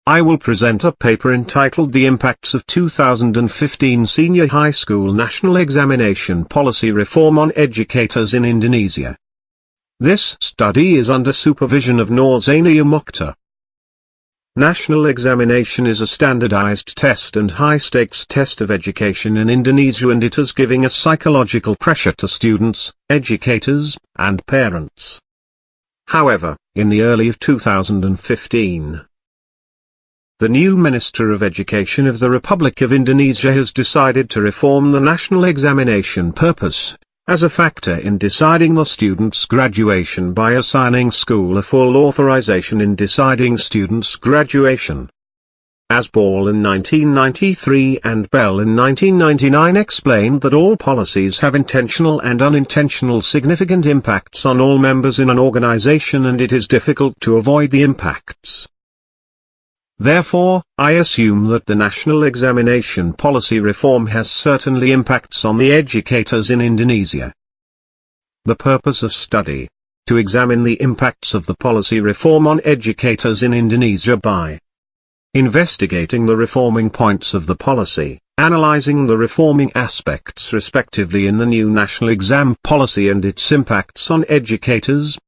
I will present a paper entitled The Impacts of 2015 Senior High School National Examination Policy Reform on Educators in Indonesia. This study is under supervision of Nur Zainaya Mokhtar. National examination is a standardized test and high-stakes test of education in Indonesia, and it is giving a psychological pressure to students, educators, and parents. However, in the early of 2015, the new Minister of Education of the Republic of Indonesia has decided to reform the national examination purpose, as a factor in deciding the student's graduation by assigning school a full authorization in deciding students' graduation. As Ball in 1993 and Bell in 1999 explained that all policies have intentional and unintentional significant impacts on all members in an organization, and it is difficult to avoid the impacts. Therefore, I assume that the national examination policy reform has certainly impacts on the educators in Indonesia. The purpose of study: to examine the impacts of the policy reform on educators in Indonesia by investigating the reforming points of the policy, analyzing the reforming aspects respectively in the new national exam policy and its impacts on educators,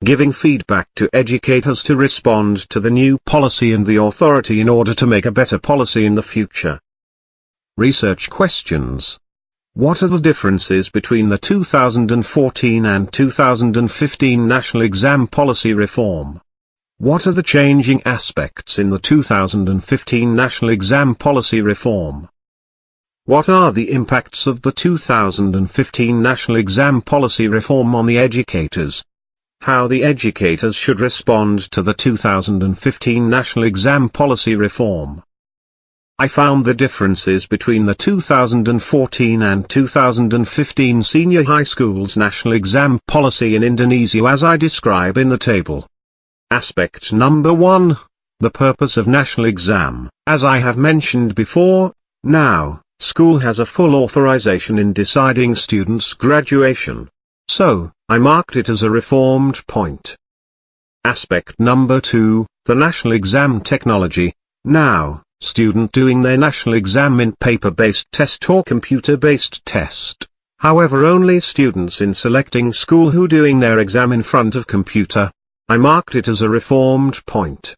giving feedback to educators to respond to the new policy and the authority in order to make a better policy in the future. Research questions: what are the differences between the 2014 and 2015 national exam policy reform? What are the changing aspects in the 2015 national exam policy reform? What are the impacts of the 2015 national exam policy reform on the educators? How the educators should respond to the 2015 national exam policy reform. I found the differences between the 2014 and 2015 senior high schools national exam policy in Indonesia as I describe in the table. Aspect number 1. The purpose of national exam. As I have mentioned before, now, school has a full authorization in deciding students' graduation. So, I marked it as a reformed point. Aspect number 2, the national exam technology. Now, student doing their national exam in paper-based test or computer-based test. However, only students in selecting school who doing their exam in front of computer. I marked it as a reformed point.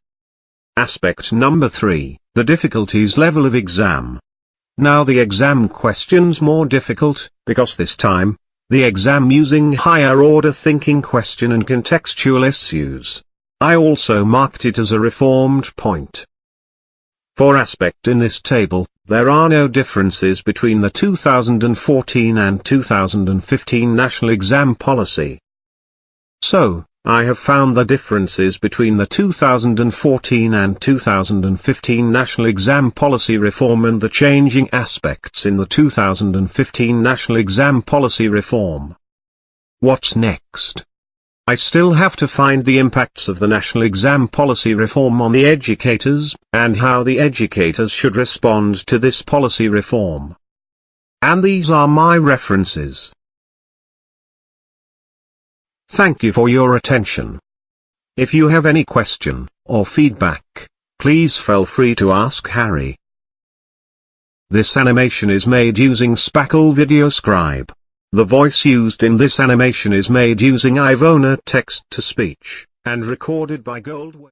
Aspect number 3, the difficulties level of exam. Now the exam questions more difficult, because this time, the exam using higher order thinking question and contextual issues. I also marked it as a reformed point. For aspect in this table, there are no differences between the 2014 and 2015 national exam policy. So, I have found the differences between the 2014 and 2015 national exam policy reform and the changing aspects in the 2015 national exam policy reform. What's next? I still have to find the impacts of the national exam policy reform on the educators, and how the educators should respond to this policy reform. And these are my references. Thank you for your attention. If you have any question, or feedback, please feel free to ask Harry. This animation is made using Spackle Video Scribe. The voice used in this animation is made using Ivona text-to-speech, and recorded by Goldway.